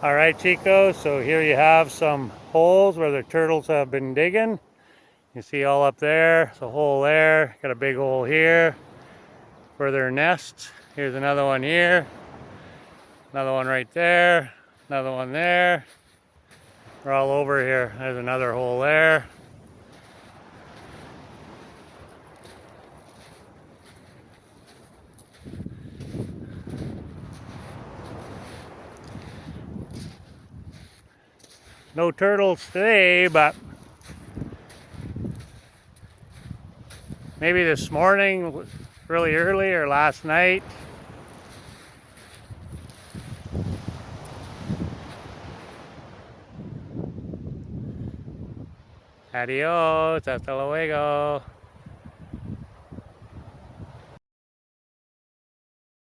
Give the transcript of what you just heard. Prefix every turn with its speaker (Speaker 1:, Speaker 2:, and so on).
Speaker 1: All right, Chico, so here you have some holes where the turtles have been digging. You see all up there, there's a hole there, got a big hole here for their nests. Here's another one here, another one right there, another one there. We're all over here. There's another hole there. No turtles today, but maybe this morning, really early, or last night. Adios, hasta luego.